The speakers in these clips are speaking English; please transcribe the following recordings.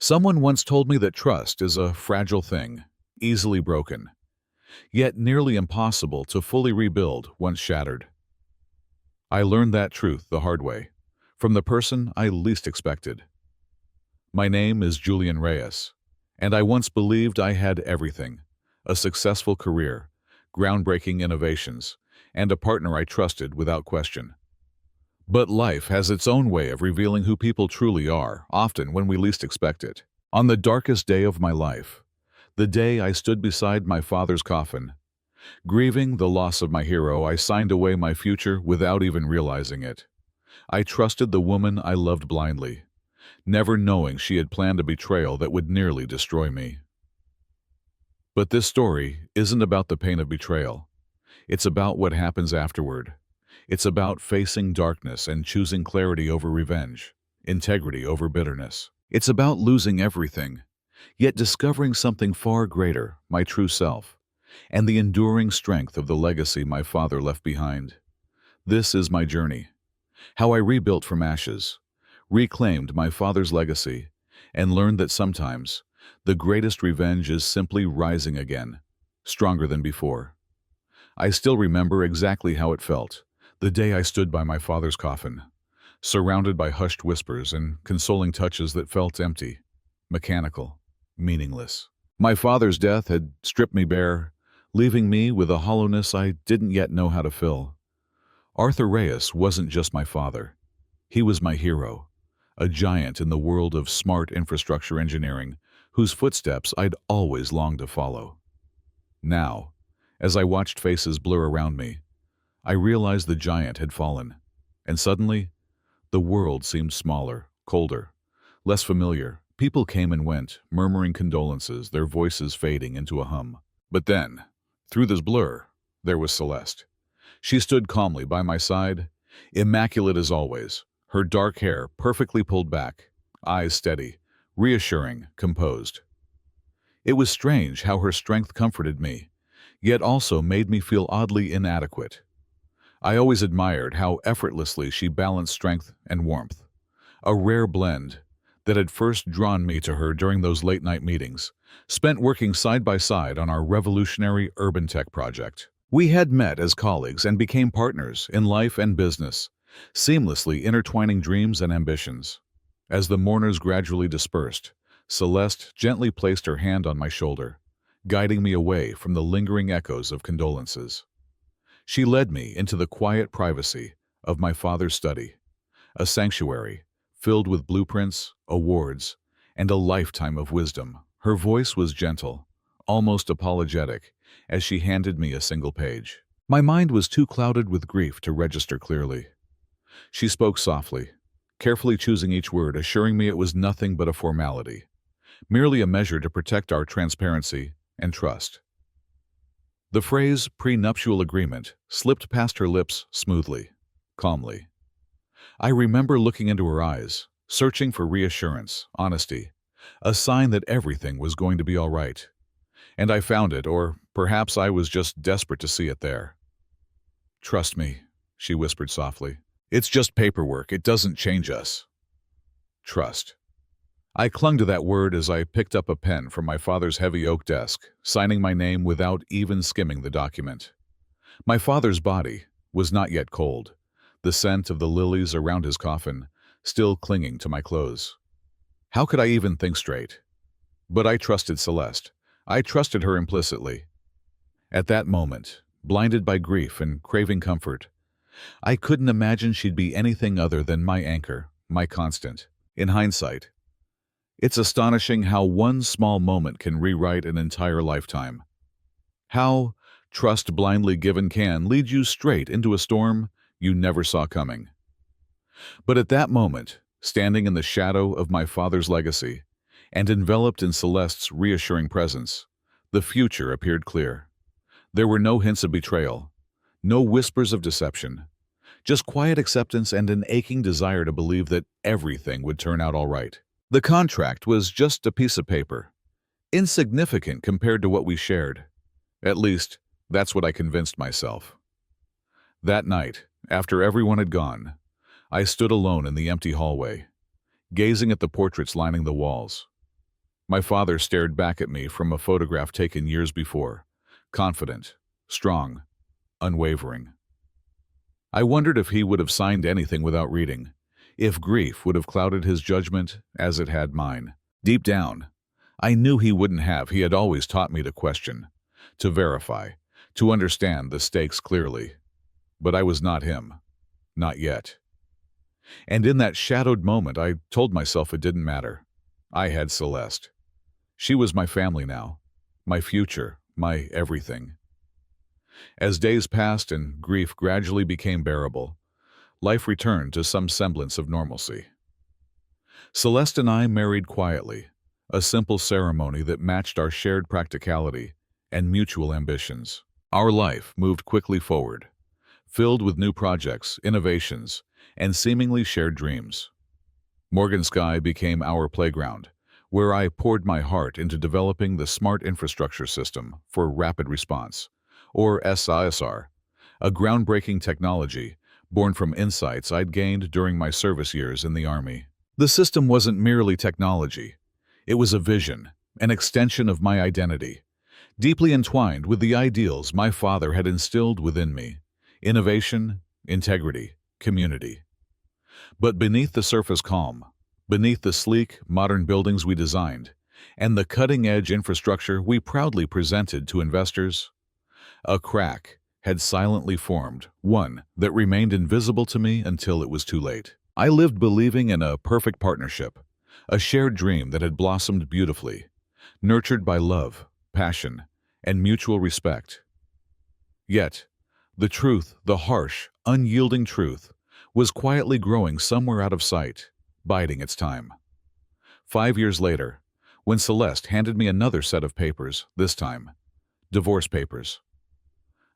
Someone once told me that trust is a fragile thing, easily broken, yet nearly impossible to fully rebuild once shattered. I learned that truth the hard way, from the person I least expected. My name is Julian Reyes, and I once believed I had everything: a successful career, groundbreaking innovations, and a partner I trusted without question. But life has its own way of revealing who people truly are, often when we least expect it. On the darkest day of my life, the day I stood beside my father's coffin, grieving the loss of my hero, I signed away my future without even realizing it. I trusted the woman I loved blindly, never knowing she had planned a betrayal that would nearly destroy me. But this story isn't about the pain of betrayal. It's about what happens afterward. It's about facing darkness and choosing clarity over revenge, integrity over bitterness. It's about losing everything, yet discovering something far greater, my true self, and the enduring strength of the legacy my father left behind. This is my journey, how I rebuilt from ashes, reclaimed my father's legacy, and learned that sometimes the greatest revenge is simply rising again, stronger than before. I still remember exactly how it felt, the day I stood by my father's coffin, surrounded by hushed whispers and consoling touches that felt empty, mechanical, meaningless. My father's death had stripped me bare, leaving me with a hollowness I didn't yet know how to fill. Arthur Reyes wasn't just my father. He was my hero, a giant in the world of smart infrastructure engineering whose footsteps I'd always longed to follow. Now, as I watched faces blur around me, I realized the giant had fallen, and suddenly, the world seemed smaller, colder, less familiar. People came and went, murmuring condolences, their voices fading into a hum. But then, through this blur, there was Celeste. She stood calmly by my side, immaculate as always, her dark hair perfectly pulled back, eyes steady, reassuring, composed. It was strange how her strength comforted me, yet also made me feel oddly inadequate. I always admired how effortlessly she balanced strength and warmth, a rare blend that had first drawn me to her during those late-night meetings, spent working side by side on our revolutionary urban tech project. We had met as colleagues and became partners in life and business, seamlessly intertwining dreams and ambitions. As the mourners gradually dispersed, Celeste gently placed her hand on my shoulder, guiding me away from the lingering echoes of condolences. She led me into the quiet privacy of my father's study, a sanctuary filled with blueprints, awards, and a lifetime of wisdom. Her voice was gentle, almost apologetic, as she handed me a single page. My mind was too clouded with grief to register clearly. She spoke softly, carefully choosing each word, assuring me it was nothing but a formality, merely a measure to protect our transparency and trust. The phrase prenuptial agreement slipped past her lips smoothly, calmly. I remember looking into her eyes, searching for reassurance, honesty, a sign that everything was going to be all right. And I found it, or perhaps I was just desperate to see it there. "Trust me," she whispered softly. "It's just paperwork. It doesn't change us." Trust. I clung to that word as I picked up a pen from my father's heavy oak desk, signing my name without even skimming the document. My father's body was not yet cold, the scent of the lilies around his coffin still clinging to my clothes. How could I even think straight? But I trusted Celeste. I trusted her implicitly. At that moment, blinded by grief and craving comfort, I couldn't imagine she'd be anything other than my anchor, my constant. In hindsight, it's astonishing how one small moment can rewrite an entire lifetime. How trust blindly given can lead you straight into a storm you never saw coming. But at that moment, standing in the shadow of my father's legacy, and enveloped in Celeste's reassuring presence, the future appeared clear. There were no hints of betrayal, no whispers of deception, just quiet acceptance and an aching desire to believe that everything would turn out all right. The contract was just a piece of paper, insignificant compared to what we shared. At least, that's what I convinced myself. That night, after everyone had gone, I stood alone in the empty hallway, gazing at the portraits lining the walls. My father stared back at me from a photograph taken years before, confident, strong, unwavering. I wondered if he would have signed anything without reading, if grief would have clouded his judgment as it had mine. Deep down, I knew he wouldn't have. He had always taught me to question, to verify, to understand the stakes clearly. But I was not him. Not yet. And in that shadowed moment, I told myself it didn't matter. I had Celeste. She was my family now, my future, my everything. As days passed and grief gradually became bearable, life returned to some semblance of normalcy. Celeste and I married quietly, a simple ceremony that matched our shared practicality and mutual ambitions. Our life moved quickly forward, filled with new projects, innovations, and seemingly shared dreams. Morgan Sky became our playground, where I poured my heart into developing the Smart Infrastructure System for Rapid Response, or SISR, a groundbreaking technology born from insights I'd gained during my service years in the Army. The system wasn't merely technology. It was a vision, an extension of my identity, deeply entwined with the ideals my father had instilled within me: innovation, integrity, community. But beneath the surface calm, beneath the sleek, modern buildings we designed, and the cutting-edge infrastructure we proudly presented to investors, a crack had silently formed, one that remained invisible to me until it was too late. I lived believing in a perfect partnership, a shared dream that had blossomed beautifully, nurtured by love, passion, and mutual respect. Yet, the truth, the harsh, unyielding truth, was quietly growing somewhere out of sight, biding its time. 5 years later, when Celeste handed me another set of papers, this time, divorce papers,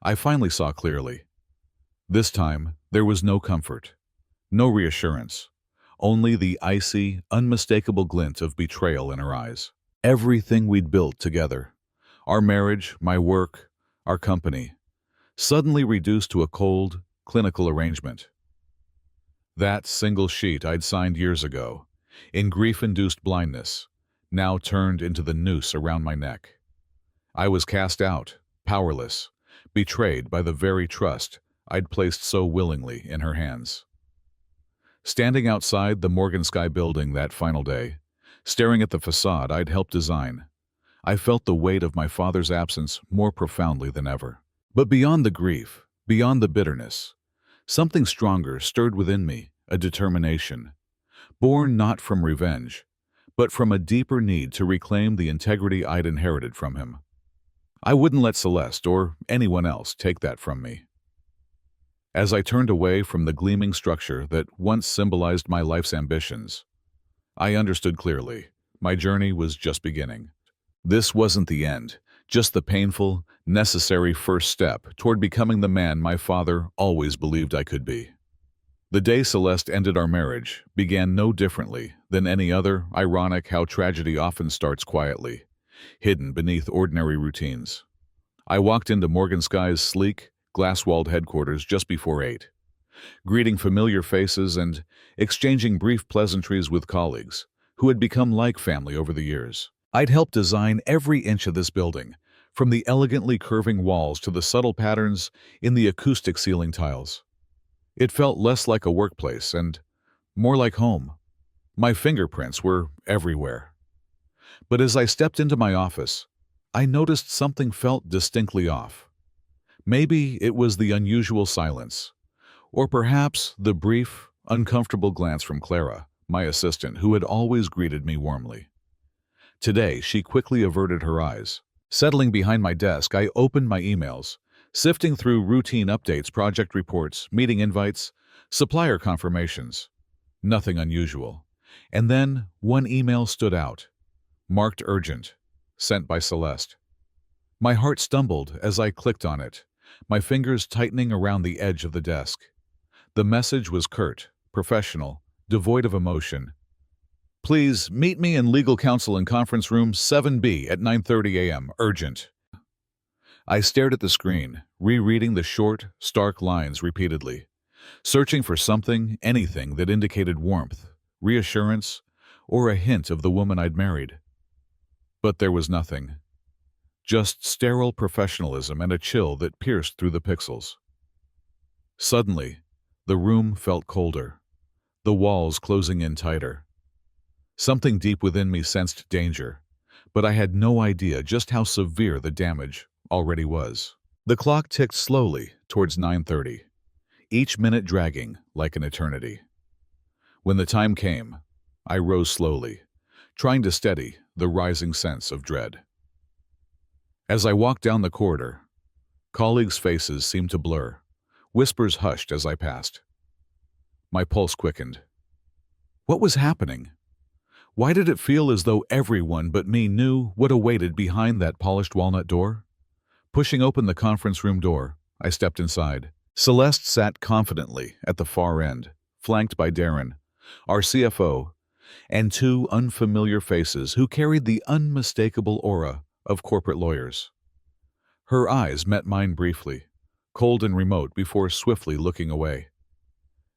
I finally saw clearly. This time, there was no comfort, no reassurance, only the icy, unmistakable glint of betrayal in her eyes. Everything we'd built together, our marriage, my work, our company, suddenly reduced to a cold, clinical arrangement. That single sheet I'd signed years ago, in grief-induced blindness, now turned into the noose around my neck. I was cast out, powerless, betrayed by the very trust I'd placed so willingly in her hands. Standing outside the Morgan Sky building that final day, staring at the facade I'd helped design, I felt the weight of my father's absence more profoundly than ever. But beyond the grief, beyond the bitterness, something stronger stirred within me, a determination, born not from revenge, but from a deeper need to reclaim the integrity I'd inherited from him. I wouldn't let Celeste or anyone else take that from me. As I turned away from the gleaming structure that once symbolized my life's ambitions, I understood clearly my journey was just beginning. This wasn't the end, just the painful, necessary first step toward becoming the man my father always believed I could be. The day Celeste ended our marriage began no differently than any other. Ironic how tragedy often starts quietly, hidden beneath ordinary routines. I walked into Morgan Sky's sleek, glass-walled headquarters just before 8, greeting familiar faces and exchanging brief pleasantries with colleagues who had become like family over the years. I'd helped design every inch of this building, from the elegantly curving walls to the subtle patterns in the acoustic ceiling tiles. It felt less like a workplace and more like home. My fingerprints were everywhere. But as I stepped into my office, I noticed something felt distinctly off. Maybe it was the unusual silence, or perhaps the brief, uncomfortable glance from Clara, my assistant, who had always greeted me warmly. Today, she quickly averted her eyes. Settling behind my desk, I opened my emails, sifting through routine updates, project reports, meeting invites, supplier confirmations. Nothing unusual. And then one email stood out, marked urgent, sent by Celeste. My heart stumbled as I clicked on it, my fingers tightening around the edge of the desk. The message was curt, professional, devoid of emotion. Please meet me in legal counsel in conference room 7B at 9:30 a.m. Urgent. I stared at the screen, rereading the short, stark lines repeatedly, searching for something, anything that indicated warmth, reassurance, or a hint of the woman I'd married. But there was nothing. Just sterile professionalism and a chill that pierced through the pixels. Suddenly, the room felt colder, the walls closing in tighter. Something deep within me sensed danger, but I had no idea just how severe the damage already was. The clock ticked slowly towards 9:30, each minute dragging like an eternity. When the time came, I rose slowly, trying to steady the rising sense of dread. As I walked down the corridor, colleagues' faces seemed to blur, whispers hushed as I passed. My pulse quickened. What was happening? Why did it feel as though everyone but me knew what awaited behind that polished walnut door? Pushing open the conference room door, I stepped inside. Celeste sat confidently at the far end, flanked by Darren, our CFO, and two unfamiliar faces who carried the unmistakable aura of corporate lawyers. Her eyes met mine briefly, cold and remote before swiftly looking away.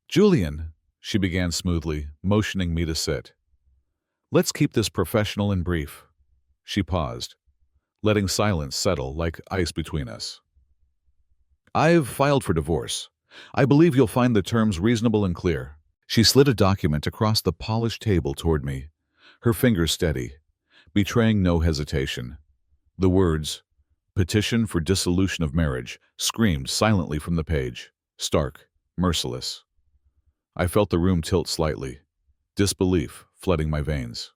"Julian," she began smoothly, motioning me to sit. "Let's keep this professional and brief." She paused, letting silence settle like ice between us. "I've filed for divorce. I believe you'll find the terms reasonable and clear." She slid a document across the polished table toward me, her fingers steady, betraying no hesitation. The words, "Petition for Dissolution of Marriage," screamed silently from the page, stark, merciless. I felt the room tilt slightly, disbelief flooding my veins.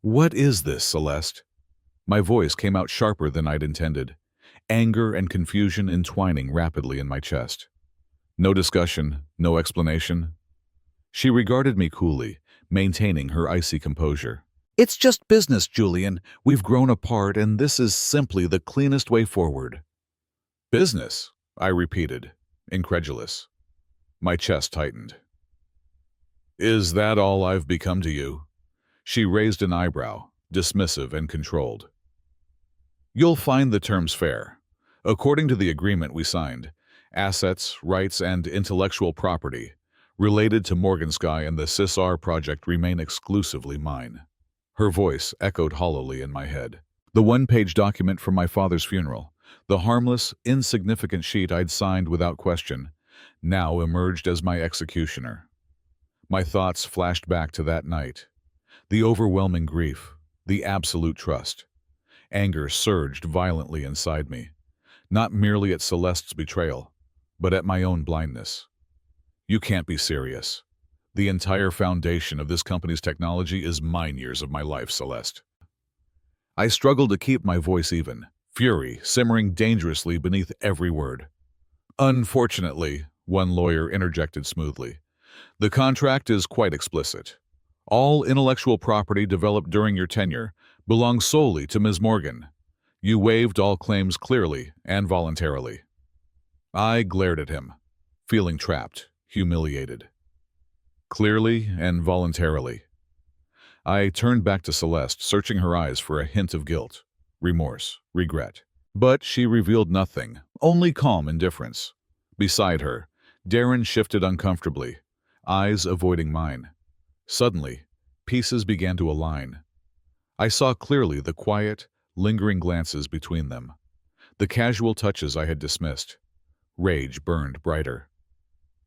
"What is this, Celeste?" My voice came out sharper than I'd intended, anger and confusion entwining rapidly in my chest. No discussion, no explanation. She regarded me coolly, maintaining her icy composure. "It's just business, Julian. We've grown apart, and this is simply the cleanest way forward." "Business?" I repeated, incredulous. My chest tightened. "Is that all I've become to you?" She raised an eyebrow, dismissive and controlled. "You'll find the terms fair. According to the agreement we signed, assets, rights, and intellectual property related to Morganskye and the CISR project remain exclusively mine." Her voice echoed hollowly in my head. The one-page document from my father's funeral, the harmless, insignificant sheet I'd signed without question, now emerged as my executioner. My thoughts flashed back to that night. The overwhelming grief, the absolute trust. Anger surged violently inside me, not merely at Celeste's betrayal, but at my own blindness. "You can't be serious. The entire foundation of this company's technology is 9 years of my life, Celeste." I struggled to keep my voice even, fury simmering dangerously beneath every word. "Unfortunately," one lawyer interjected smoothly, "the contract is quite explicit. All intellectual property developed during your tenure belongs solely to Ms. Morgan. You waived all claims clearly and voluntarily." I glared at him, feeling trapped, humiliated. Clearly and voluntarily. I turned back to Celeste, searching her eyes for a hint of guilt, remorse, regret. But she revealed nothing, only calm indifference. Beside her, Darren shifted uncomfortably, eyes avoiding mine. Suddenly, pieces began to align. I saw clearly the quiet, lingering glances between them, the casual touches I had dismissed. Rage burned brighter.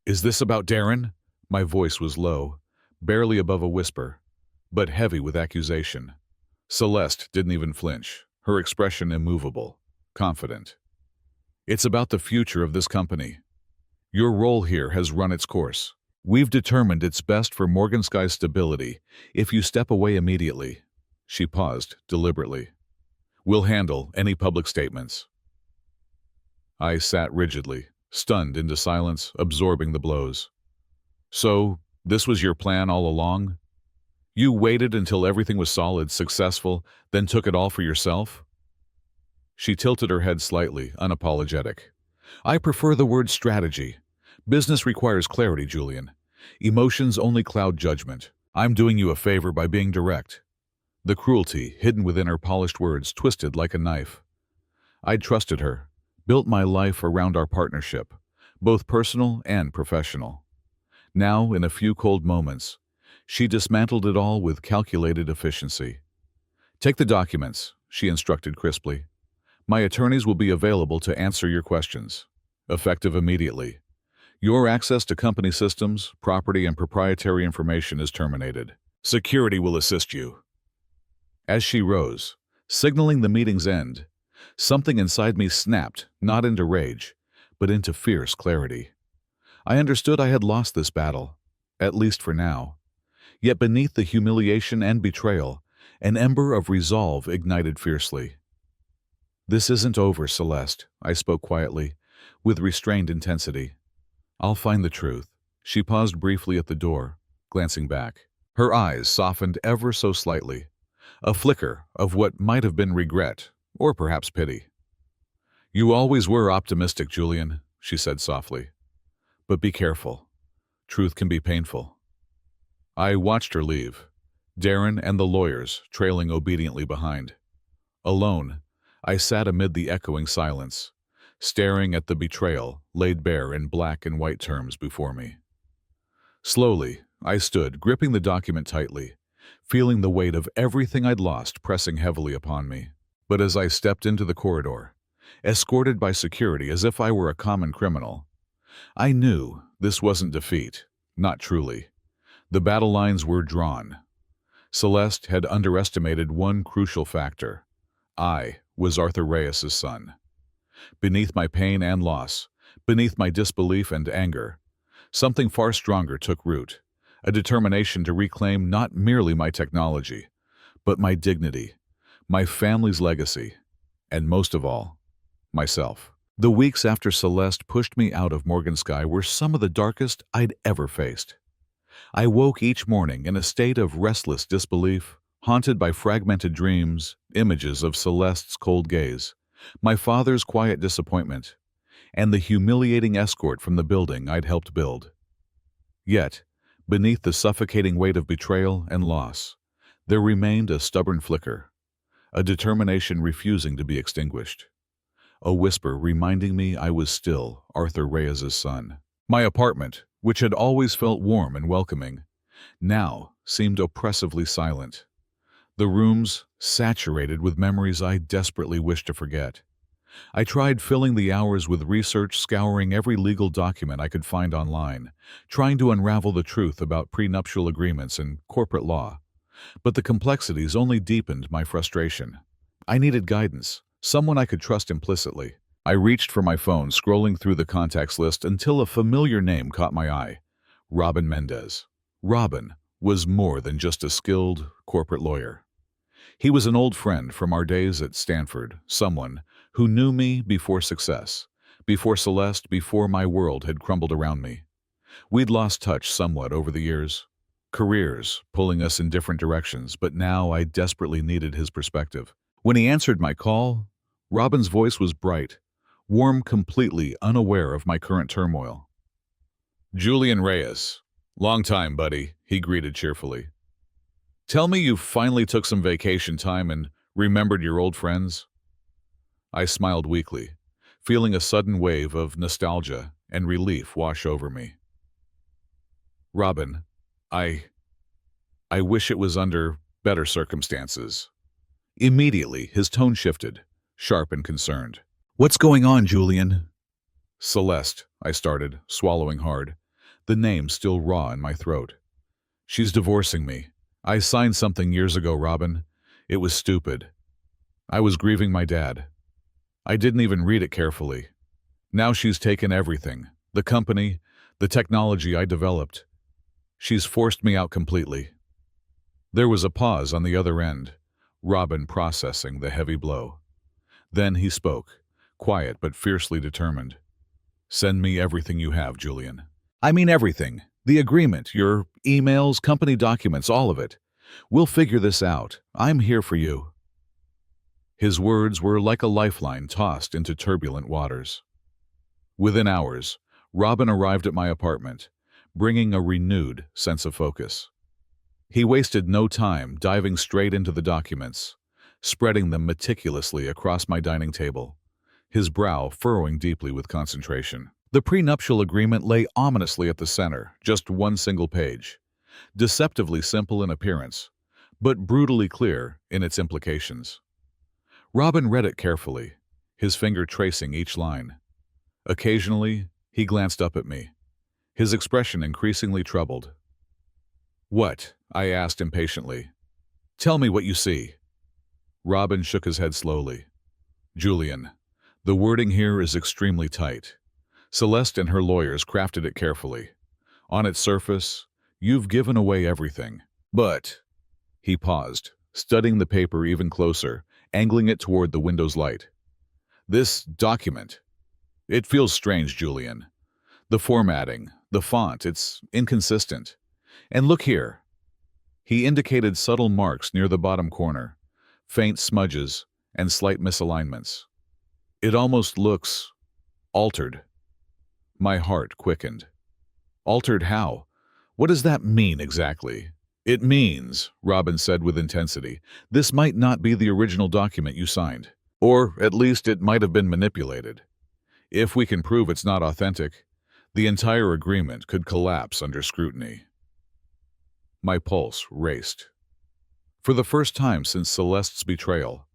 "Is this about Darren?" My voice was low, barely above a whisper, but heavy with accusation. Celeste didn't even flinch, her expression immovable, confident. "It's about the future of this company. Your role here has run its course. We've determined it's best for Morganskye's stability if you step away immediately." She paused deliberately. "We'll handle any public statements." I sat rigidly, stunned into silence, absorbing the blows. "So, this was your plan all along? You waited until everything was solid, successful, then took it all for yourself?" She tilted her head slightly, unapologetic. "I prefer the word strategy. Business requires clarity, Julian. Emotions only cloud judgment. I'm doing you a favor by being direct." The cruelty hidden within her polished words twisted like a knife. I'd trusted her, built my life around our partnership, both personal and professional. Now, in a few cold moments, she dismantled it all with calculated efficiency. "Take the documents," she instructed crisply. "My attorneys will be available to answer your questions. Effective immediately. Your access to company systems, property, and proprietary information is terminated. Security will assist you." As she rose, signaling the meeting's end, something inside me snapped, not into rage, but into fierce clarity. I understood I had lost this battle, at least for now. Yet beneath the humiliation and betrayal, an ember of resolve ignited fiercely. "This isn't over, Celeste," I spoke quietly, with restrained intensity. "I'll find the truth." She paused briefly at the door, glancing back. Her eyes softened ever so slightly, a flicker of what might have been regret, or perhaps pity. "You always were optimistic, Julian," she said softly. "But be careful. Truth can be painful." I watched her leave, Darren and the lawyers trailing obediently behind. Alone, I sat amid the echoing silence, staring at the betrayal laid bare in black and white terms before me. Slowly, I stood, gripping the document tightly, feeling the weight of everything I'd lost pressing heavily upon me. But as I stepped into the corridor, escorted by security as if I were a common criminal, I knew this wasn't defeat, not truly. The battle lines were drawn. Celeste had underestimated one crucial factor. I was Arthur Reyes' son. Beneath my pain and loss, beneath my disbelief and anger, something far stronger took root, a determination to reclaim not merely my technology, but my dignity, my family's legacy, and most of all, myself. The weeks after Celeste pushed me out of Morgan Sky were some of the darkest I'd ever faced. I woke each morning in a state of restless disbelief, haunted by fragmented dreams, images of Celeste's cold gaze, my father's quiet disappointment, and the humiliating escort from the building I'd helped build. Yet, beneath the suffocating weight of betrayal and loss, there remained a stubborn flicker, a determination refusing to be extinguished, a whisper reminding me I was still Arthur Reyes' son. My apartment, which had always felt warm and welcoming, now seemed oppressively silent. The rooms saturated with memories I desperately wished to forget. I tried filling the hours with research, scouring every legal document I could find online, trying to unravel the truth about prenuptial agreements and corporate law. But the complexities only deepened my frustration. I needed guidance, someone I could trust implicitly. I reached for my phone, scrolling through the contacts list until a familiar name caught my eye: Robin Mendez. Robin was more than just a skilled corporate lawyer. He was an old friend from our days at Stanford, someone who knew me before success, before Celeste, before my world had crumbled around me. We'd lost touch somewhat over the years, careers pulling us in different directions, but now I desperately needed his perspective. When he answered my call, Robin's voice was bright, warm, completely unaware of my current turmoil. "Julian Reyes. Long time, buddy," he greeted cheerfully. "Tell me you finally took some vacation time and remembered your old friends." I smiled weakly, feeling a sudden wave of nostalgia and relief wash over me. "Robin, I wish it was under better circumstances." Immediately, his tone shifted, sharp and concerned. "What's going on, Julian?" "Celeste," I started, swallowing hard, the name still raw in my throat. "She's divorcing me. I signed something years ago, Robin. It was stupid. I was grieving my dad. I didn't even read it carefully. Now she's taken everything, the company, the technology I developed. She's forced me out completely." There was a pause on the other end, Robin processing the heavy blow. Then he spoke, quiet but fiercely determined. "Send me everything you have, Julian. I mean everything. The agreement, your emails, company documents, all of it. We'll figure this out. I'm here for you." His words were like a lifeline tossed into turbulent waters. Within hours, Robin arrived at my apartment, bringing a renewed sense of focus. He wasted no time diving straight into the documents, spreading them meticulously across my dining table, his brow furrowing deeply with concentration. The prenuptial agreement lay ominously at the center, just one single page. Deceptively simple in appearance, but brutally clear in its implications. Robin read it carefully, his finger tracing each line. Occasionally, he glanced up at me, his expression increasingly troubled. "What?" I asked impatiently. "Tell me what you see." Robin shook his head slowly. "Julian, the wording here is extremely tight. Celeste and her lawyers crafted it carefully. On its surface, you've given away everything. But—" He paused, studying the paper even closer, angling it toward the window's light. "This document. It feels strange, Julian. The formatting, the font, it's inconsistent. And look here." He indicated subtle marks near the bottom corner, faint smudges and slight misalignments. "It almost looks altered." My heart quickened. "Altered how? What does that mean exactly?" "It means," Robin said with intensity, "this might not be the original document you signed. Or, at least, it might have been manipulated. If we can prove it's not authentic, the entire agreement could collapse under scrutiny." My pulse raced. For the first time since Celeste's betrayal,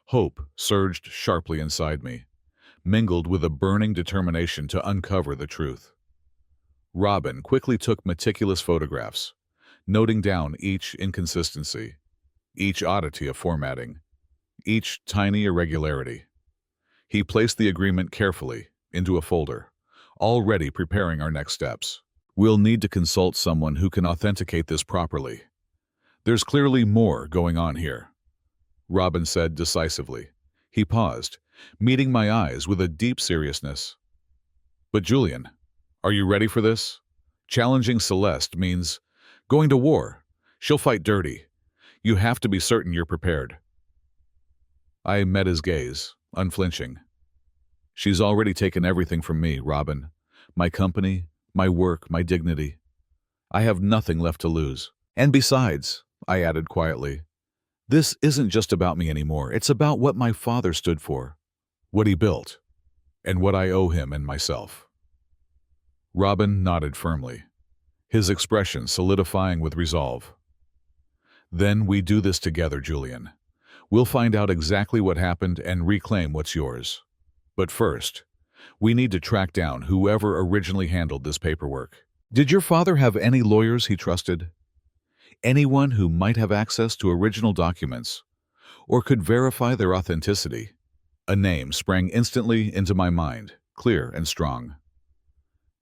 hope surged sharply inside me, mingled with a burning determination to uncover the truth. Robin quickly took meticulous photographs, noting down each inconsistency, each oddity of formatting, each tiny irregularity. He placed the agreement carefully into a folder, already preparing our next steps. "We'll need to consult someone who can authenticate this properly. There's clearly more going on here," Robin said decisively. He paused, meeting my eyes with a deep seriousness. "But Julian, are you ready for this? Challenging Celeste means going to war. She'll fight dirty. You have to be certain you're prepared." I met his gaze, unflinching. "She's already taken everything from me, Robin. My company, my work, my dignity. I have nothing left to lose. And besides," I added quietly, "this isn't just about me anymore. It's about what my father stood for, what he built, and what I owe him and myself." Robin nodded firmly, his expression solidifying with resolve. "Then we do this together, Julian. We'll find out exactly what happened and reclaim what's yours. But first, we need to track down whoever originally handled this paperwork. Did your father have any lawyers he trusted? Anyone who might have access to original documents or could verify their authenticity?" A name sprang instantly into my mind, clear and strong.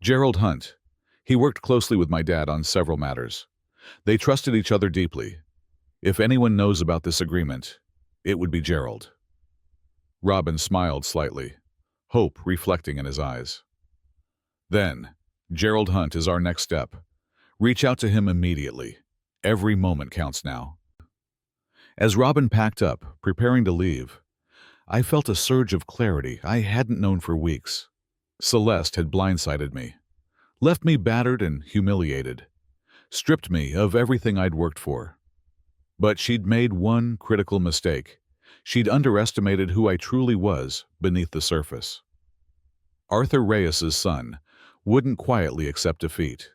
Gerald Hunt. He worked closely with my dad on several matters. They trusted each other deeply. If anyone knows about this agreement, it would be Gerald. Robin smiled slightly, hope reflecting in his eyes. "Then, Gerald Hunt is our next step. Reach out to him immediately. Every moment counts now." As Robin packed up, preparing to leave, I felt a surge of clarity I hadn't known for weeks. Celeste had blindsided me, left me battered and humiliated, stripped me of everything I'd worked for. But she'd made one critical mistake. She'd underestimated who I truly was beneath the surface. Arthur Reyes's son wouldn't quietly accept defeat.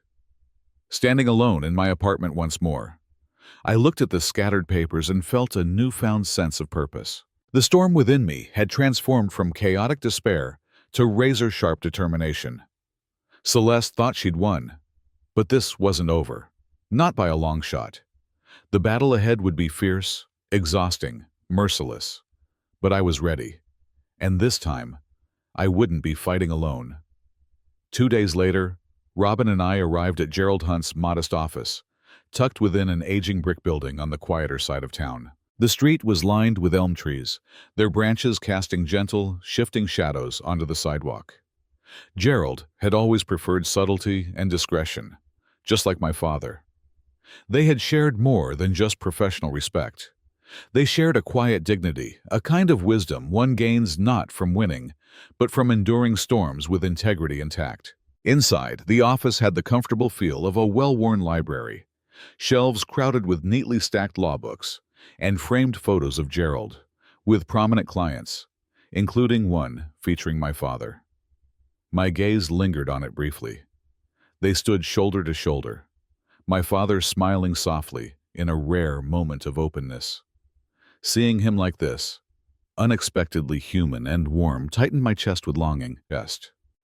Standing alone in my apartment once more, I looked at the scattered papers and felt a newfound sense of purpose. The storm within me had transformed from chaotic despair to razor-sharp determination. Celeste thought she'd won, but this wasn't over. Not by a long shot. The battle ahead would be fierce, exhausting, merciless. But I was ready. And this time, I wouldn't be fighting alone. 2 days later, Robin and I arrived at Gerald Hunt's modest office, tucked within an aging brick building on the quieter side of town. The street was lined with elm trees, their branches casting gentle, shifting shadows onto the sidewalk. Gerald had always preferred subtlety and discretion, just like my father. They had shared more than just professional respect. They shared a quiet dignity, a kind of wisdom one gains not from winning, but from enduring storms with integrity intact. Inside, the office had the comfortable feel of a well-worn library, shelves crowded with neatly stacked law books, and framed photos of Gerald, with prominent clients, including one featuring my father. My gaze lingered on it briefly. They stood shoulder to shoulder, my father smiling softly, in a rare moment of openness. Seeing him like this, unexpectedly human and warm, tightened my chest with longing.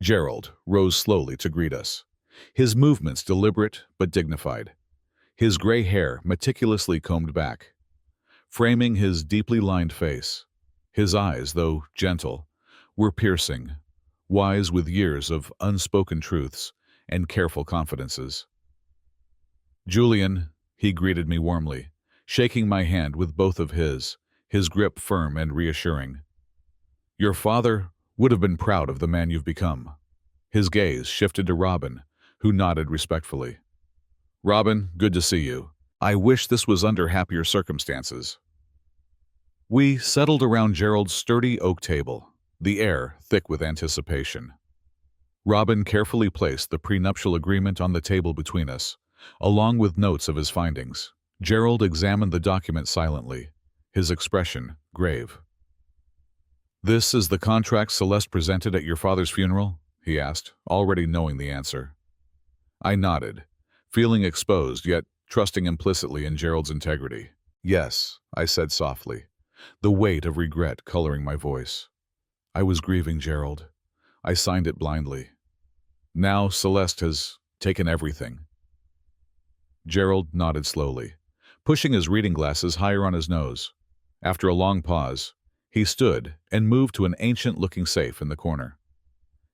Gerald rose slowly to greet us, his movements deliberate but dignified, his gray hair meticulously combed back, framing his deeply lined face. His eyes, though gentle, were piercing, wise with years of unspoken truths and careful confidences. "Julian," he greeted me warmly, shaking my hand with both of his grip firm and reassuring. "Your father would have been proud of the man you've become." His gaze shifted to Robin, who nodded respectfully. "Robin, good to see you. I wish this was under happier circumstances." We settled around Gerald's sturdy oak table, the air thick with anticipation. Robin carefully placed the prenuptial agreement on the table between us, along with notes of his findings. Gerald examined the document silently, his expression grave. "This is the contract Celeste presented at your father's funeral?" he asked, already knowing the answer. I nodded, feeling exposed yet trusting implicitly in Gerald's integrity. "Yes," I said softly, the weight of regret coloring my voice. "I was grieving Gerald. I signed it blindly. Now Celeste has taken everything." Gerald nodded slowly, pushing his reading glasses higher on his nose. After a long pause, he stood and moved to an ancient-looking safe in the corner.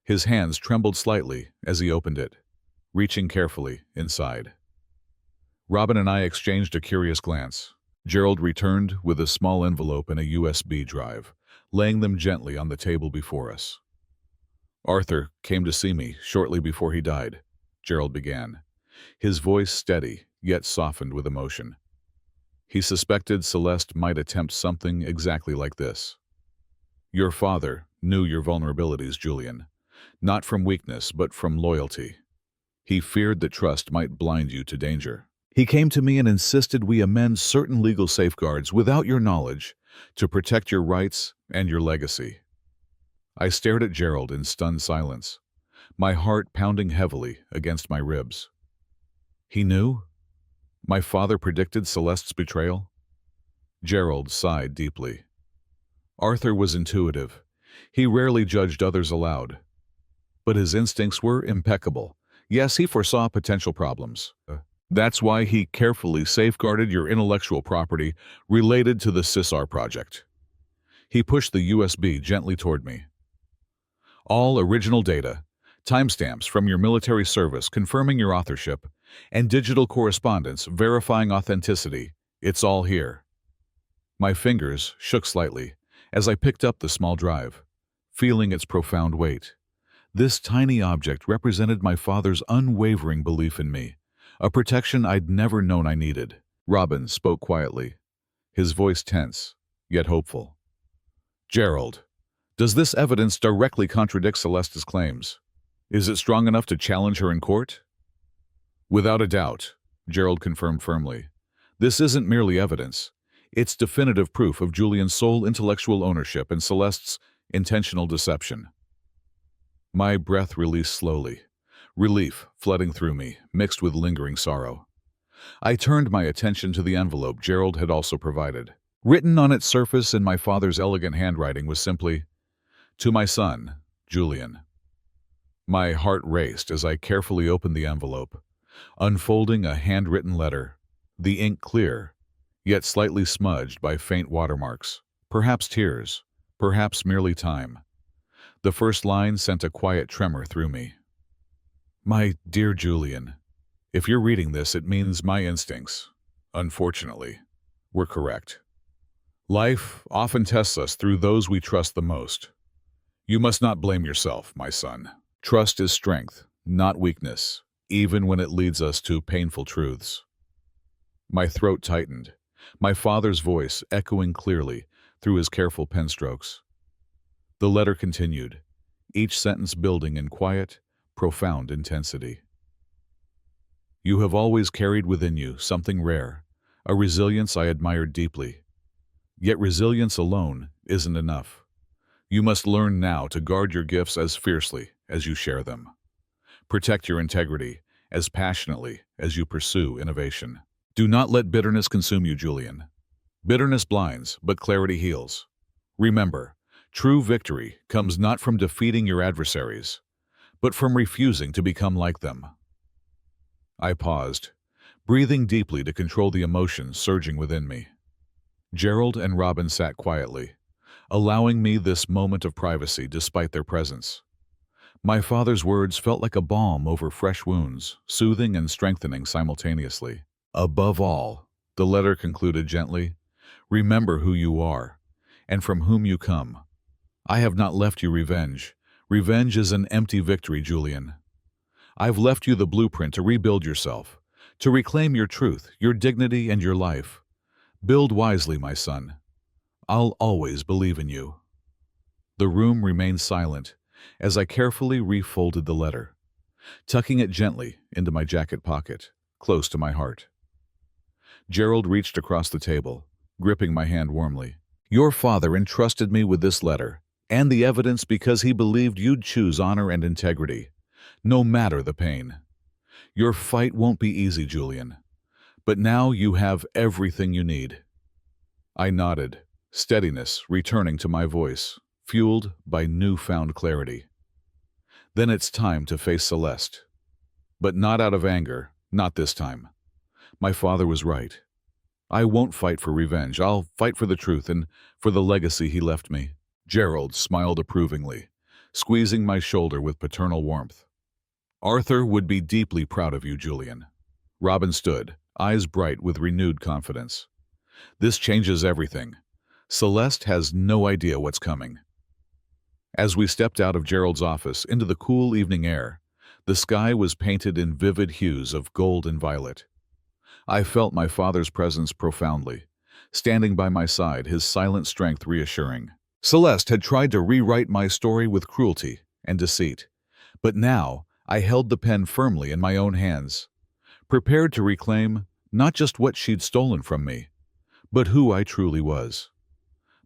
His hands trembled slightly as he opened it, reaching carefully inside. Robin and I exchanged a curious glance. Gerald returned with a small envelope and a USB drive, laying them gently on the table before us. "Arthur came to see me shortly before he died," Gerald began, his voice steady yet softened with emotion. "He suspected Celeste might attempt something exactly like this. Your father knew your vulnerabilities, Julian, not from weakness but from loyalty. He feared that trust might blind you to danger. He came to me and insisted we amend certain legal safeguards without your knowledge to protect your rights and your legacy." I stared at Gerald in stunned silence, my heart pounding heavily against my ribs. He knew? My father predicted Celeste's betrayal? Gerald sighed deeply. Arthur was intuitive. He rarely judged others aloud. But his instincts were impeccable. Yes, he foresaw potential problems. That's why he carefully safeguarded your intellectual property related to the CISAR project. He pushed the USB gently toward me. All original data, timestamps from your military service confirming your authorship, and digital correspondence verifying authenticity, it's all here. My fingers shook slightly as I picked up the small drive, feeling its profound weight. This tiny object represented my father's unwavering belief in me, a protection I'd never known I needed. Robin spoke quietly, his voice tense, yet hopeful. "Gerald, does this evidence directly contradict Celeste's claims? Is it strong enough to challenge her in court?" "Without a doubt," Gerald confirmed firmly. "This isn't merely evidence. It's definitive proof of Julian's sole intellectual ownership and Celeste's intentional deception." My breath released slowly, relief flooding through me, mixed with lingering sorrow. I turned my attention to the envelope Gerald had also provided. Written on its surface in my father's elegant handwriting was simply, "To my son, Julian." My heart raced as I carefully opened the envelope, unfolding a handwritten letter, the ink clear, yet slightly smudged by faint watermarks, perhaps tears, perhaps merely time. The first line sent a quiet tremor through me. "My dear Julian, if you're reading this, it means my instincts, unfortunately, were correct. Life often tests us through those we trust the most. You must not blame yourself, my son. Trust is strength, not weakness, even when it leads us to painful truths." My throat tightened, my father's voice echoing clearly through his careful pen strokes. The letter continued, each sentence building in quiet, profound intensity. "You have always carried within you something rare, a resilience I admired deeply. Yet resilience alone isn't enough. You must learn now to guard your gifts as fiercely as you share them. Protect your integrity as passionately as you pursue innovation. Do not let bitterness consume you, Julian. Bitterness blinds, but clarity heals. Remember, true victory comes not from defeating your adversaries, but from refusing to become like them. I paused, breathing deeply to control the emotions surging within me. Gerald and Robin sat quietly, allowing me this moment of privacy despite their presence. My father's words felt like a balm over fresh wounds, soothing and strengthening simultaneously. Above all, the letter concluded gently, remember who you are, and from whom you come. I have not left you revenge. Revenge is an empty victory, Julian. I've left you the blueprint to rebuild yourself, to reclaim your truth, your dignity, and your life. Build wisely, my son. I'll always believe in you. The room remained silent as I carefully refolded the letter, tucking it gently into my jacket pocket, close to my heart. Gerald reached across the table, gripping my hand warmly. Your father entrusted me with this letter and the evidence because he believed you'd choose honor and integrity, no matter the pain. Your fight won't be easy, Julian, but now you have everything you need. I nodded, steadiness returning to my voice, fueled by newfound clarity. Then it's time to face Celeste. But not out of anger, not this time. My father was right. I won't fight for revenge. I'll fight for the truth and for the legacy he left me. Gerald smiled approvingly, squeezing my shoulder with paternal warmth. Arthur would be deeply proud of you, Julian. Robin stood, eyes bright with renewed confidence. This changes everything. Celeste has no idea what's coming. As we stepped out of Gerald's office into the cool evening air, the sky was painted in vivid hues of gold and violet. I felt my father's presence profoundly, standing by my side, his silent strength reassuring. Celeste had tried to rewrite my story with cruelty and deceit, but now I held the pen firmly in my own hands, prepared to reclaim not just what she'd stolen from me, but who I truly was.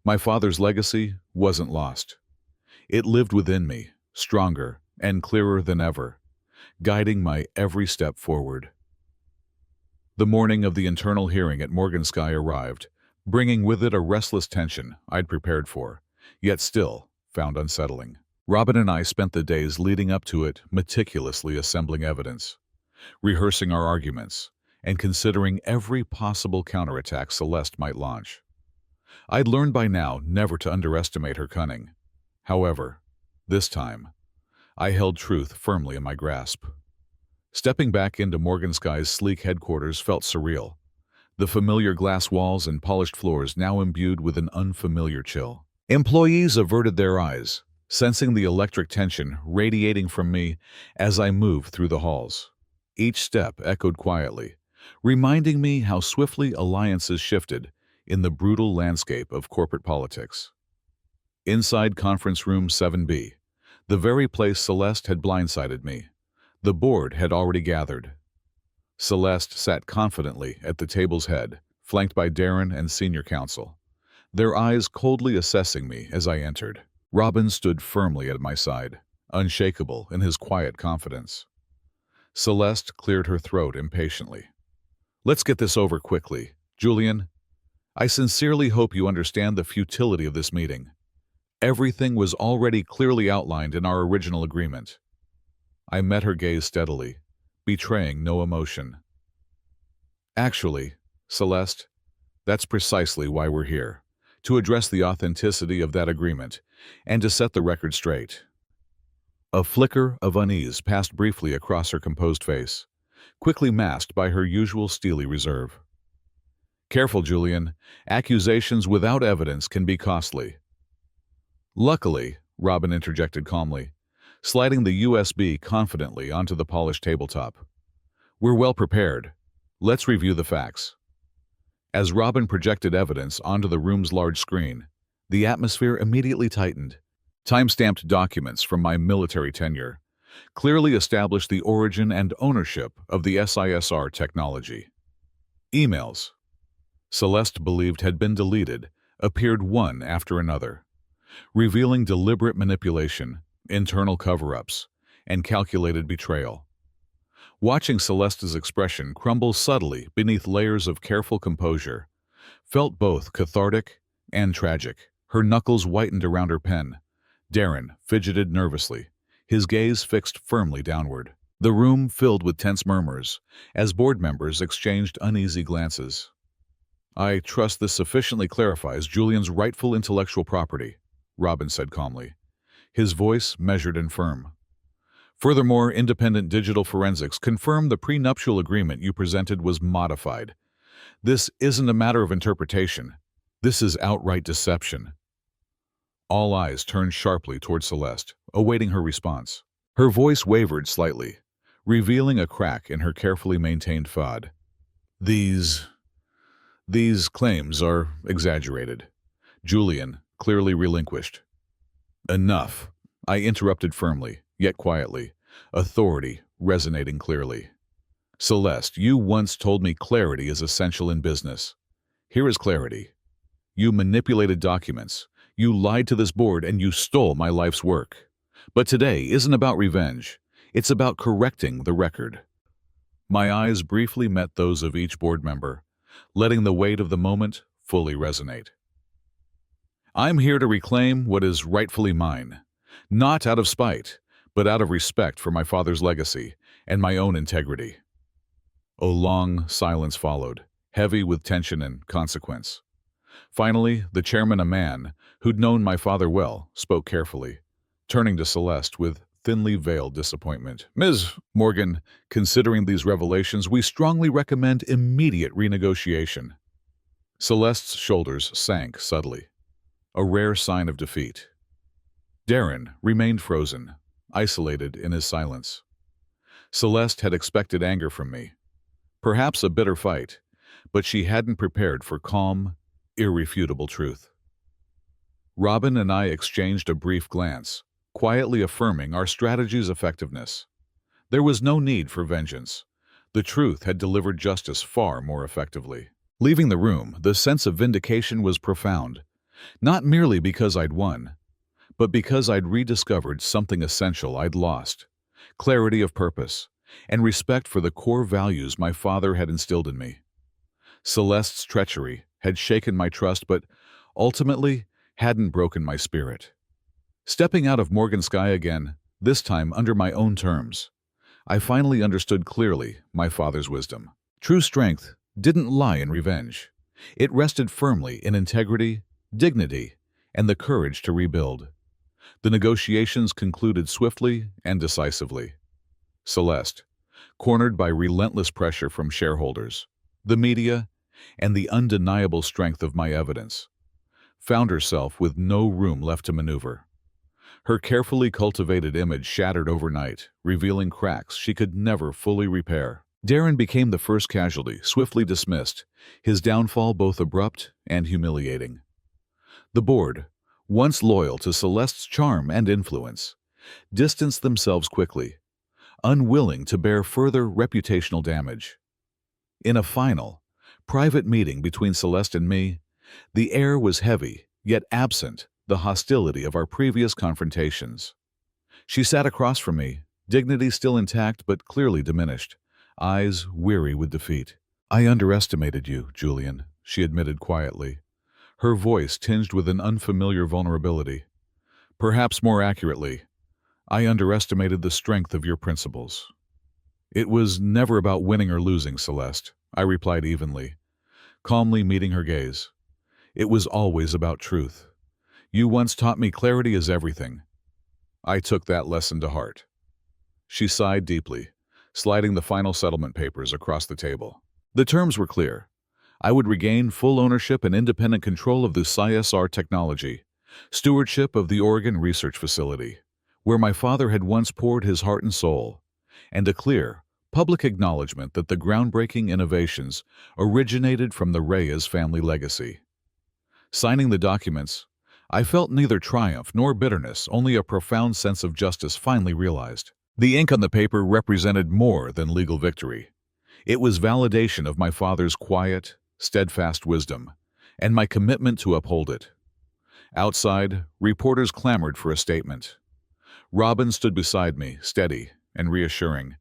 My father's legacy wasn't lost. It lived within me, stronger and clearer than ever, guiding my every step forward. The morning of the internal hearing at Morganskye arrived, bringing with it a restless tension I'd prepared for, yet still found unsettling. Robin and I spent the days leading up to it meticulously assembling evidence, rehearsing our arguments, and considering every possible counterattack Celeste might launch. I'd learned by now never to underestimate her cunning. However, this time, I held truth firmly in my grasp. Stepping back into Morganskye's sleek headquarters felt surreal, the familiar glass walls and polished floors now imbued with an unfamiliar chill. Employees averted their eyes, sensing the electric tension radiating from me as I moved through the halls. Each step echoed quietly, reminding me how swiftly alliances shifted in the brutal landscape of corporate politics. Inside Conference Room 7B, the very place Celeste had blindsided me, the board had already gathered. Celeste sat confidently at the table's head, flanked by Darren and senior counsel, their eyes coldly assessing me as I entered. Robin stood firmly at my side, unshakable in his quiet confidence. Celeste cleared her throat impatiently. Let's get this over quickly. Julian, I sincerely hope you understand the futility of this meeting. Everything was already clearly outlined in our original agreement. I met her gaze steadily, betraying no emotion. Actually, Celeste, that's precisely why we're here, to address the authenticity of that agreement and to set the record straight. A flicker of unease passed briefly across her composed face, quickly masked by her usual steely reserve. Careful, Julian. Accusations without evidence can be costly. Luckily, Robin interjected calmly, sliding the USB confidently onto the polished tabletop. We're well prepared. Let's review the facts. As Robin projected evidence onto the room's large screen, the atmosphere immediately tightened. Time-stamped documents from my military tenure clearly established the origin and ownership of the SISR technology. Emails Celeste believed had been deleted appeared one after another, revealing deliberate manipulation, internal cover-ups, and calculated betrayal. Watching Celeste's expression crumble subtly beneath layers of careful composure felt both cathartic and tragic. Her knuckles whitened around her pen. Darren fidgeted nervously, his gaze fixed firmly downward. The room filled with tense murmurs as board members exchanged uneasy glances. "I trust this sufficiently clarifies Julian's rightful intellectual property," Robin said calmly, his voice measured and firm. "Furthermore, independent digital forensics confirmed the prenuptial agreement you presented was modified. This isn't a matter of interpretation. This is outright deception." All eyes turned sharply toward Celeste, awaiting her response. Her voice wavered slightly, revealing a crack in her carefully maintained facade. These claims are exaggerated." Julian clearly relinquished. "Enough," I interrupted firmly, yet quietly, authority resonating clearly. "Celeste, you once told me clarity is essential in business. Here is clarity. You manipulated documents, you lied to this board, and you stole my life's work. But today isn't about revenge. It's about correcting the record." My eyes briefly met those of each board member, letting the weight of the moment fully resonate. "I'm here to reclaim what is rightfully mine, not out of spite, but out of respect for my father's legacy and my own integrity." A long silence followed, heavy with tension and consequence. Finally, the chairman, a man who'd known my father well, spoke carefully, turning to Celeste with thinly veiled disappointment. "Ms. Morgan, considering these revelations, we strongly recommend immediate renegotiation." Celeste's shoulders sank subtly, a rare sign of defeat. Darren remained frozen, isolated in his silence. Celeste had expected anger from me, perhaps a bitter fight, but she hadn't prepared for calm, irrefutable truth. Robin and I exchanged a brief glance, quietly affirming our strategy's effectiveness. There was no need for vengeance. The truth had delivered justice far more effectively. Leaving the room, the sense of vindication was profound, not merely because I'd won, but because I'd rediscovered something essential I'd lost: clarity of purpose and respect for the core values my father had instilled in me. Celeste's treachery had shaken my trust, but ultimately hadn't broken my spirit. Stepping out of Morgan Sky again, this time under my own terms, I finally understood clearly my father's wisdom. True strength didn't lie in revenge. It rested firmly in integrity, dignity, and the courage to rebuild. The negotiations concluded swiftly and decisively. Celeste, cornered by relentless pressure from shareholders, the media, and the undeniable strength of my evidence, found herself with no room left to maneuver. Her carefully cultivated image shattered overnight, revealing cracks she could never fully repair. Darren became the first casualty, swiftly dismissed, his downfall both abrupt and humiliating. The board, once loyal to Celeste's charm and influence, distanced themselves quickly, unwilling to bear further reputational damage. In a final, private meeting between Celeste and me, the air was heavy, yet absent the hostility of our previous confrontations. She sat across from me, dignity still intact but clearly diminished, eyes weary with defeat. "I underestimated you, Julian," she admitted quietly, her voice tinged with an unfamiliar vulnerability. "Perhaps more accurately, I underestimated the strength of your principles." "It was never about winning or losing, Celeste," I replied evenly, calmly meeting her gaze. "It was always about truth. You once taught me clarity is everything. I took that lesson to heart." She sighed deeply, sliding the final settlement papers across the table. The terms were clear. I would regain full ownership and independent control of the CSR technology, stewardship of the Oregon Research Facility, where my father had once poured his heart and soul, and a clear, public acknowledgement that the groundbreaking innovations originated from the Reyes family legacy. Signing the documents, I felt neither triumph nor bitterness, only a profound sense of justice finally realized. The ink on the paper represented more than legal victory. It was validation of my father's quiet, steadfast wisdom, and my commitment to uphold it. Outside, reporters clamored for a statement. Robin stood beside me, steady and reassuring,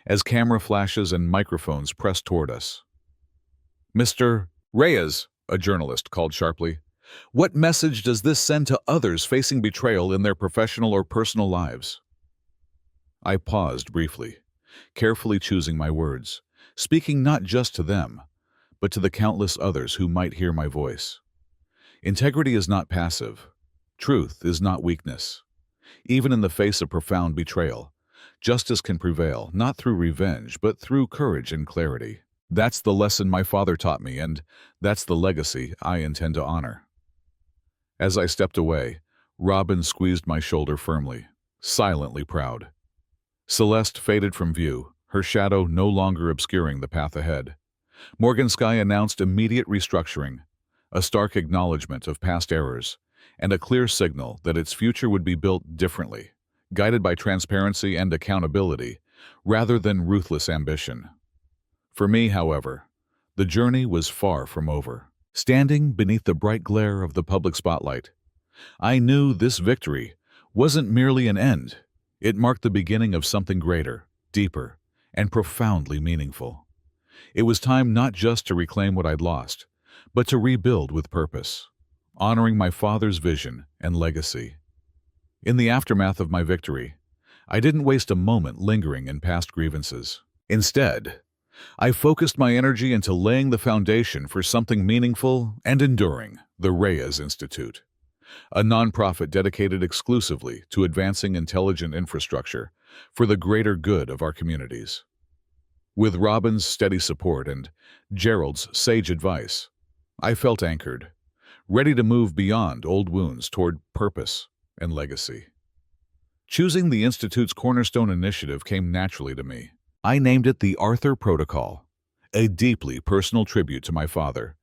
as camera flashes and microphones pressed toward us. "Mr. Reyes," a journalist called sharply, "what message does this send to others facing betrayal in their professional or personal lives?" I paused briefly, carefully choosing my words, speaking not just to them, but to the countless others who might hear my voice. Integrity is not passive. Truth is not weakness. Even in the face of profound betrayal, justice can prevail, not through revenge, but through courage and clarity. That's the lesson my father taught me, and that's the legacy I intend to honor. As I stepped away, Robin squeezed my shoulder firmly, silently proud. Celeste faded from view, her shadow no longer obscuring the path ahead. Morganskaya announced immediate restructuring, a stark acknowledgement of past errors, and a clear signal that its future would be built differently, guided by transparency and accountability, rather than ruthless ambition. For me, however, the journey was far from over. Standing beneath the bright glare of the public spotlight, I knew this victory wasn't merely an end. It marked the beginning of something greater, deeper, and profoundly meaningful. It was time not just to reclaim what I'd lost, but to rebuild with purpose, honoring my father's vision and legacy. In the aftermath of my victory, I didn't waste a moment lingering in past grievances. Instead, I focused my energy into laying the foundation for something meaningful and enduring: the Reyes Institute, a nonprofit dedicated exclusively to advancing intelligent infrastructure for the greater good of our communities. With Robin's steady support and Gerald's sage advice, I felt anchored, ready to move beyond old wounds toward purpose and legacy. Choosing the Institute's cornerstone initiative came naturally to me. I named it the Arthur Protocol, a deeply personal tribute to my father,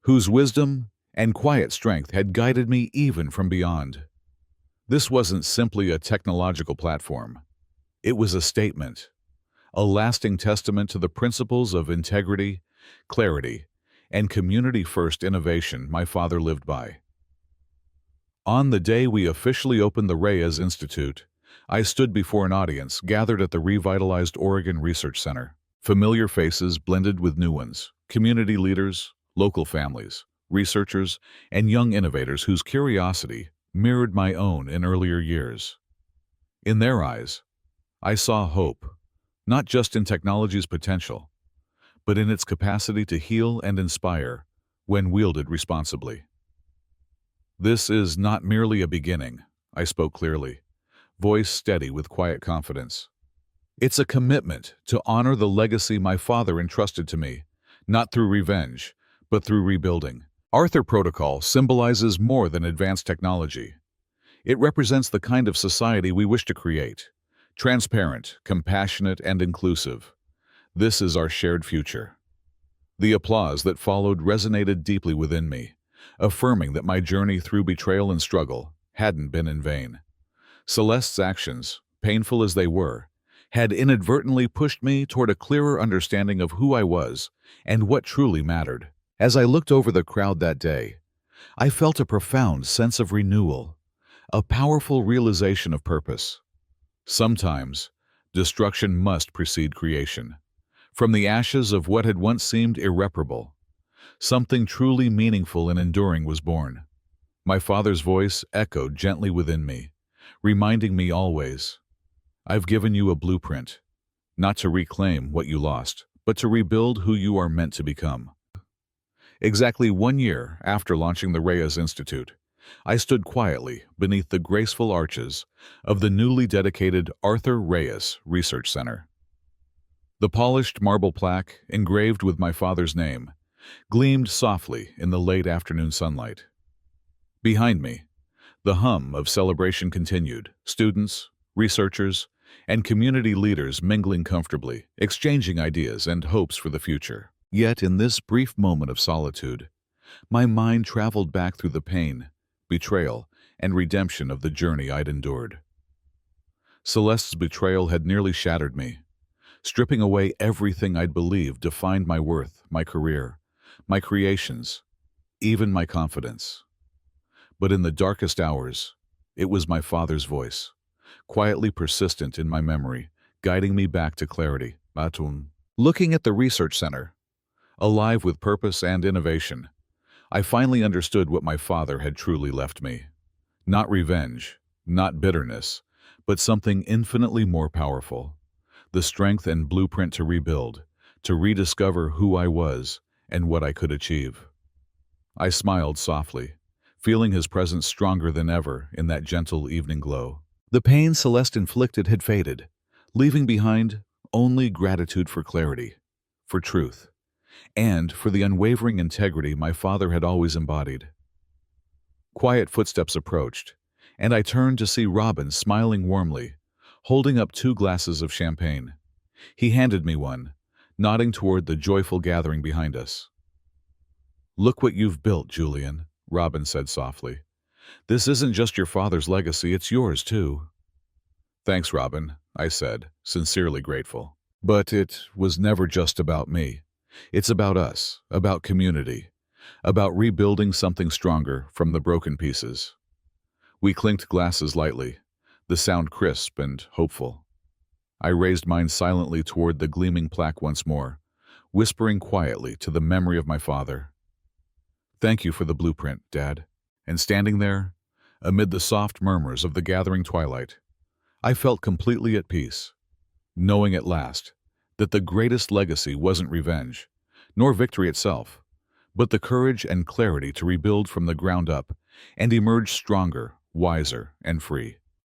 whose wisdom and quiet strength had guided me even from beyond. This wasn't simply a technological platform. It was a statement, a lasting testament to the principles of integrity, clarity, and community-first innovation my father lived by. On the day we officially opened the Reyes Institute, I stood before an audience gathered at the revitalized Oregon Research Center. Familiar faces blended with new ones, community leaders, local families, researchers, and young innovators whose curiosity mirrored my own in earlier years. In their eyes, I saw hope, not just in technology's potential, but in its capacity to heal and inspire when wielded responsibly. "This is not merely a beginning," I spoke clearly, voice steady with quiet confidence. "It's a commitment to honor the legacy my father entrusted to me, not through revenge, but through rebuilding." Arthur Protocol symbolizes more than advanced technology. It represents the kind of society we wish to create: transparent, compassionate, and inclusive. This is our shared future. The applause that followed resonated deeply within me, affirming that my journey through betrayal and struggle hadn't been in vain. Celeste's actions, painful as they were, had inadvertently pushed me toward a clearer understanding of who I was and what truly mattered. As I looked over the crowd that day, I felt a profound sense of renewal, a powerful realization of purpose. Sometimes, destruction must precede creation. From the ashes of what had once seemed irreparable, something truly meaningful and enduring was born. My father's voice echoed gently within me, reminding me always, "I've given you a blueprint, not to reclaim what you lost, but to rebuild who you are meant to become." Exactly 1 year after launching the Reyes Institute, I stood quietly beneath the graceful arches of the newly dedicated Arthur Reyes Research Center. The polished marble plaque, engraved with my father's name, gleamed softly in the late afternoon sunlight. Behind me, the hum of celebration continued, students, researchers, and community leaders mingling comfortably, exchanging ideas and hopes for the future. Yet in this brief moment of solitude, my mind traveled back through the pain, betrayal, and redemption of the journey I'd endured. Celeste's betrayal had nearly shattered me, stripping away everything I'd believed defined my worth, my career, my creations, even my confidence. But in the darkest hours, it was my father's voice, quietly persistent in my memory, guiding me back to clarity. Looking at the research center, alive with purpose and innovation, I finally understood what my father had truly left me. Not revenge, not bitterness, but something infinitely more powerful. The strength and blueprint to rebuild, to rediscover who I was and what I could achieve. I smiled softly, feeling his presence stronger than ever in that gentle evening glow. The pain Celeste inflicted had faded, leaving behind only gratitude for clarity, for truth, and for the unwavering integrity my father had always embodied. Quiet footsteps approached, and I turned to see Robin smiling warmly, holding up 2 glasses of champagne. He handed me one, nodding toward the joyful gathering behind us. "Look what you've built, Julian," Robin said softly. "This isn't just your father's legacy, it's yours too." "Thanks, Robin," I said, sincerely grateful. But it was never just about me. It's about us, about community, about rebuilding something stronger from the broken pieces. We clinked glasses lightly, the sound crisp and hopeful. I raised mine silently toward the gleaming plaque once more, whispering quietly to the memory of my father. "Thank you for the blueprint, Dad." And standing there, amid the soft murmurs of the gathering twilight, I felt completely at peace, knowing at last that the greatest legacy wasn't revenge, nor victory itself, but the courage and clarity to rebuild from the ground up and emerge stronger, wiser, and free.